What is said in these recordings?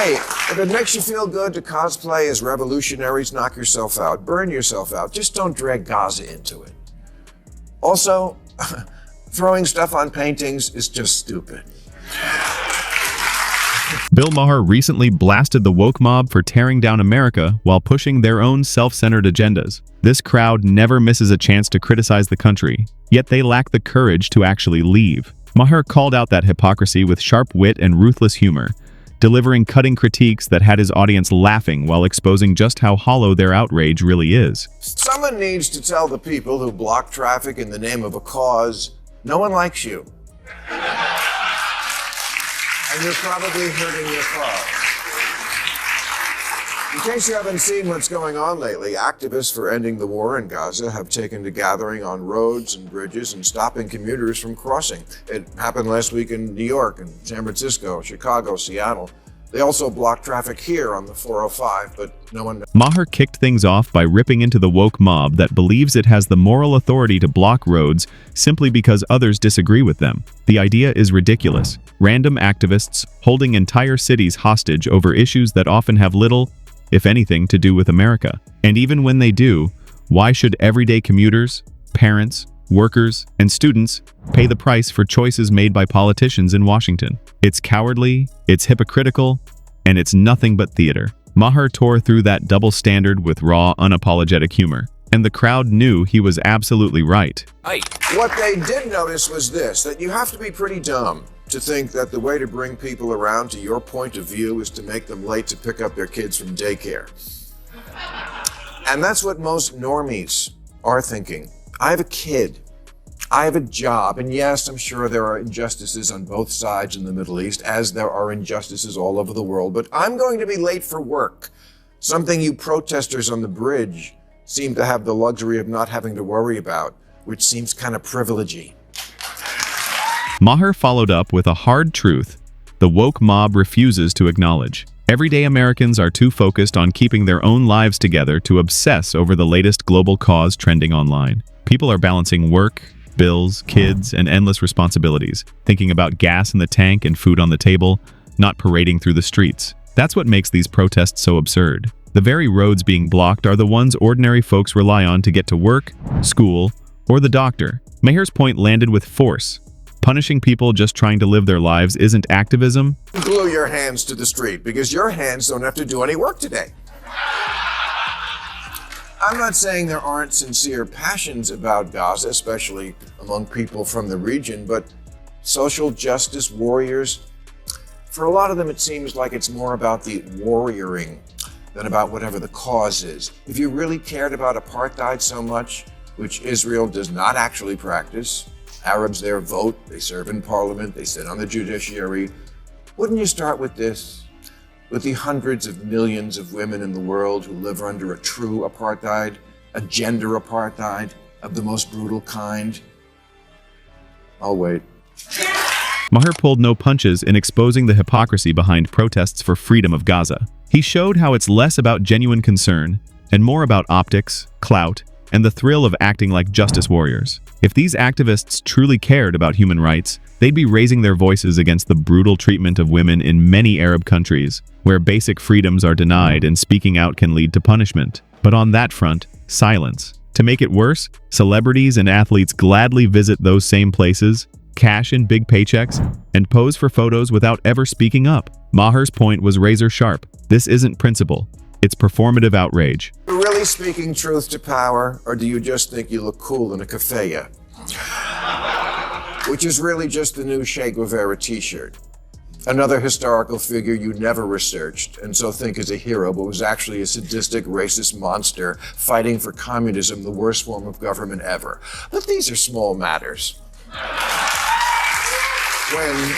Hey, if it makes you feel good to cosplay as revolutionaries, knock yourself out, burn yourself out. Just don't drag Gaza into it. Also, throwing stuff on paintings is just stupid. Bill Maher recently blasted the woke mob for tearing down America while pushing their own self-centered agendas. This crowd never misses a chance to criticize the country, yet they lack the courage to actually leave. Maher called out that hypocrisy with sharp wit and ruthless humor, delivering cutting critiques that had his audience laughing while exposing just how hollow their outrage really is. Someone needs to tell the people who block traffic in the name of a cause, no one likes you. And you're probably hurting your cause. In case you haven't seen what's going on lately, activists for ending the war in Gaza have taken to gathering on roads and bridges and stopping commuters from crossing. It happened last week in New York and San Francisco, Chicago, Seattle. They also blocked traffic here on the 405, but no one... Maher kicked things off by ripping into the woke mob that believes it has the moral authority to block roads simply because others disagree with them. The idea is ridiculous. Random activists holding entire cities hostage over issues that often have little, if anything, to do with America. And even when they do, why should everyday commuters, parents, workers, and students pay the price for choices made by politicians in Washington? It's cowardly, it's hypocritical, and it's nothing but theater. Maher tore through that double standard with raw, unapologetic humor, and the crowd knew he was absolutely right. What they did notice was this, that you have to be pretty dumb to think that the way to bring people around to your point of view is to make them late to pick up their kids from daycare. And that's what most normies are thinking. I have a kid. I have a job, and yes, I'm sure there are injustices on both sides in the Middle East, as there are injustices all over the world, but I'm going to be late for work, something you protesters on the bridge seem to have the luxury of not having to worry about, which seems kind of privilegey. Maher followed up with a hard truth the woke mob refuses to acknowledge. Everyday Americans are too focused on keeping their own lives together to obsess over the latest global cause trending online. People are balancing work, bills, kids, and endless responsibilities, thinking about gas in the tank and food on the table, not parading through the streets. That's what makes these protests so absurd. The very roads being blocked are the ones ordinary folks rely on to get to work, school, or the doctor. Maher's point landed with force. Punishing people just trying to live their lives isn't activism. Glue your hands to the street because your hands don't have to do any work today. I'm not saying there aren't sincere passions about Gaza, especially among people from the region, but social justice warriors, for a lot of them it seems like it's more about the warrioring than about whatever the cause is. If you really cared about apartheid so much, which Israel does not actually practice, Arabs there vote, they serve in parliament, they sit on the judiciary, wouldn't you start with this? With the hundreds of millions of women in the world who live under a true apartheid, a gender apartheid of the most brutal kind? I'll wait. Maher pulled no punches in exposing the hypocrisy behind protests for freedom of Gaza. He showed how it's less about genuine concern and more about optics, clout, and the thrill of acting like justice warriors. If these activists truly cared about human rights, they'd be raising their voices against the brutal treatment of women in many Arab countries, where basic freedoms are denied and speaking out can lead to punishment. But on that front, silence. To make it worse, celebrities and athletes gladly visit those same places, cash in big paychecks, and pose for photos without ever speaking up. Maher's point was razor sharp. This isn't principle. It's performative outrage. Are you really speaking truth to power, or do you just think you look cool in a keffiyeh? Which is really just the new Che Guevara t-shirt. Another historical figure you never researched and so think is a hero, but was actually a sadistic, racist monster fighting for communism, the worst form of government ever. But these are small matters. When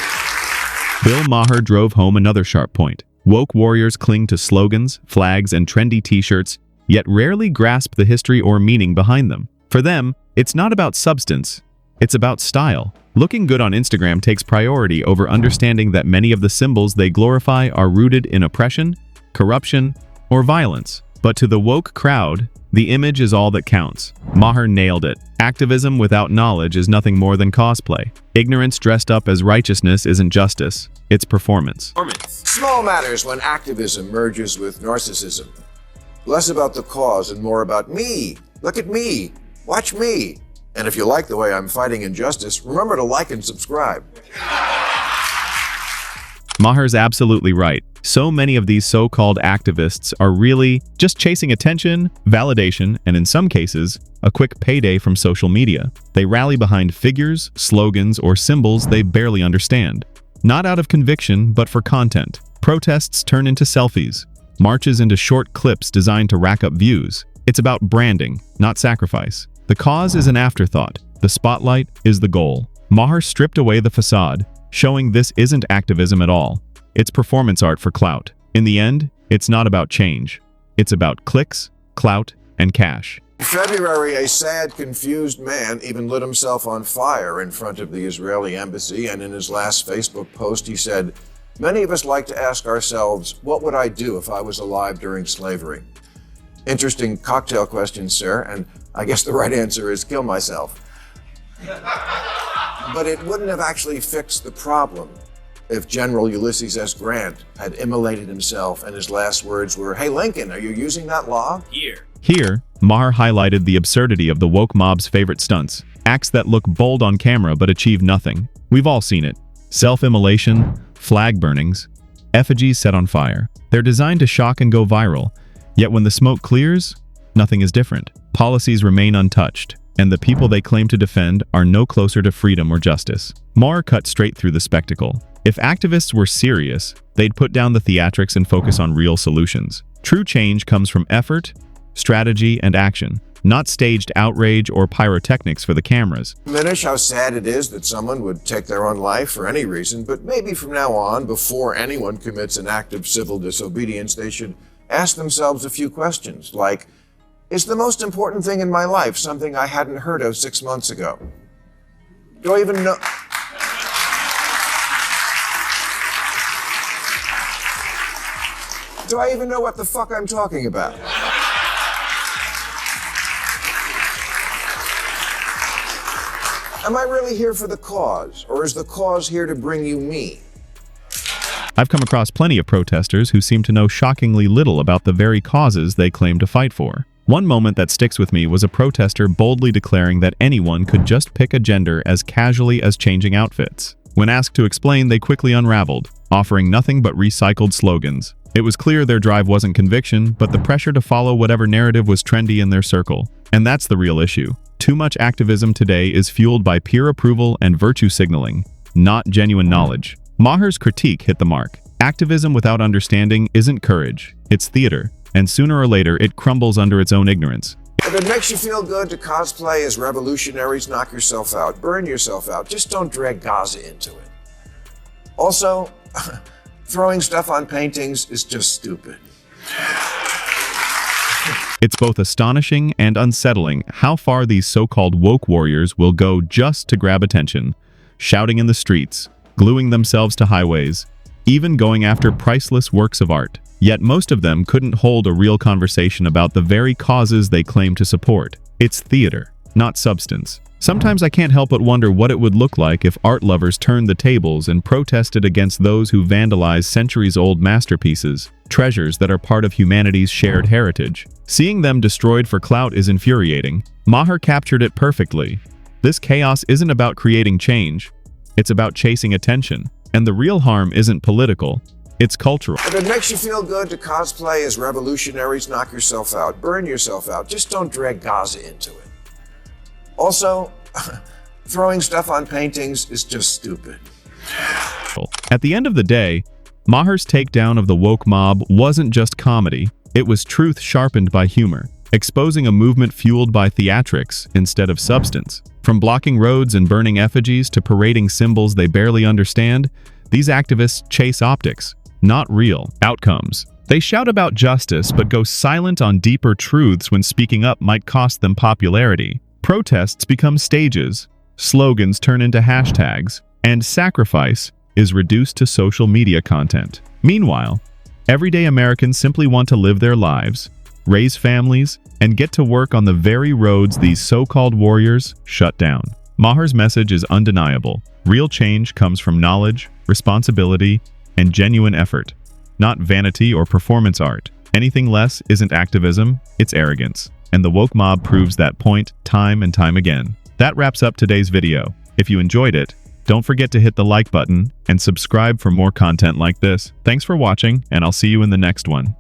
Bill Maher drove home another sharp point. Woke warriors cling to slogans, flags, and trendy t-shirts, yet rarely grasp the history or meaning behind them. For them, it's not about substance, it's about style. Looking good on Instagram takes priority over understanding that many of the symbols they glorify are rooted in oppression, corruption, or violence. But to the woke crowd, the image is all that counts. Maher nailed it. Activism without knowledge is nothing more than cosplay. Ignorance dressed up as righteousness isn't justice, it's performance. Small matters when activism merges with narcissism. Less about the cause and more about me. Look at me. Watch me. And if you like the way I'm fighting injustice, remember to like and subscribe. Maher's absolutely right. So many of these so-called activists are really just chasing attention, validation, and in some cases, a quick payday from social media. They rally behind figures, slogans, or symbols they barely understand. Not out of conviction, but for content. Protests turn into selfies. Marches into short clips designed to rack up views. It's about branding, not sacrifice. The cause is an afterthought. The spotlight is the goal. Maher stripped away the facade, showing this isn't activism at all. It's performance art for clout. In the end, it's not about change. It's about clicks, clout, and cash. In February, a sad, confused man even lit himself on fire in front of the Israeli embassy, and in his last Facebook post, he said, "Many of us like to ask ourselves, what would I do if I was alive during slavery?" Interesting cocktail question, sir, and I guess the right answer is kill myself. But it wouldn't have actually fixed the problem if General Ulysses S. Grant had immolated himself and his last words were, "Hey Lincoln, are you using that law?" Here, Maher highlighted the absurdity of the woke mob's favorite stunts. Acts that look bold on camera but achieve nothing. We've all seen it. Self-immolation, flag burnings, effigies set on fire. They're designed to shock and go viral. Yet when the smoke clears, nothing is different. Policies remain untouched, and the people they claim to defend are no closer to freedom or justice. Maher cut straight through the spectacle. If activists were serious, they'd put down the theatrics and focus on real solutions. True change comes from effort, strategy, and action, not staged outrage or pyrotechnics for the cameras. Diminish how sad it is that someone would take their own life for any reason, but maybe from now on, before anyone commits an act of civil disobedience, they should ask themselves a few questions, like, is the most important thing in my life something I hadn't heard of 6 months ago? Do I even know? Do I even know what the fuck I'm talking about? Am I really here for the cause, or is the cause here to bring you me? I've come across plenty of protesters who seem to know shockingly little about the very causes they claim to fight for. One moment that sticks with me was a protester boldly declaring that anyone could just pick a gender as casually as changing outfits. When asked to explain, they quickly unraveled, offering nothing but recycled slogans. It was clear their drive wasn't conviction, but the pressure to follow whatever narrative was trendy in their circle. And that's the real issue. Too much activism today is fueled by peer approval and virtue signaling, not genuine knowledge. Maher's critique hit the mark. Activism without understanding isn't courage, it's theater, and sooner or later it crumbles under its own ignorance. If it makes you feel good to cosplay as revolutionaries, knock yourself out, burn yourself out, just don't drag Gaza into it. Also, throwing stuff on paintings is just stupid. It's both astonishing and unsettling how far these so-called woke warriors will go just to grab attention, shouting in the streets, gluing themselves to highways, even going after priceless works of art. Yet most of them couldn't hold a real conversation about the very causes they claim to support. It's theater, not substance. Sometimes I can't help but wonder what it would look like if art lovers turned the tables and protested against those who vandalize centuries-old masterpieces, treasures that are part of humanity's shared heritage. Seeing them destroyed for clout is infuriating. Maher captured it perfectly. This chaos isn't about creating change. It's about chasing attention. And the real harm isn't political. It's cultural. If it makes you feel good to cosplay as revolutionaries, knock yourself out, burn yourself out, just don't drag Gaza into it. Also, throwing stuff on paintings is just stupid. At the end of the day, Maher's takedown of the woke mob wasn't just comedy, it was truth sharpened by humor, exposing a movement fueled by theatrics instead of substance. From blocking roads and burning effigies to parading symbols they barely understand, these activists chase optics, not real outcomes. They shout about justice but go silent on deeper truths when speaking up might cost them popularity. Protests become stages, slogans turn into hashtags, and sacrifice is reduced to social media content. Meanwhile, everyday Americans simply want to live their lives, raise families, and get to work on the very roads these so-called warriors shut down. Maher's message is undeniable. Real change comes from knowledge, responsibility, and genuine effort. not vanity or performance art. Anything less isn't activism, it's arrogance. And the woke mob proves that point time and time again. That wraps up today's video. If you enjoyed it, don't forget to hit the like button and subscribe for more content like this. Thanks for watching, and I'll see you in the next one.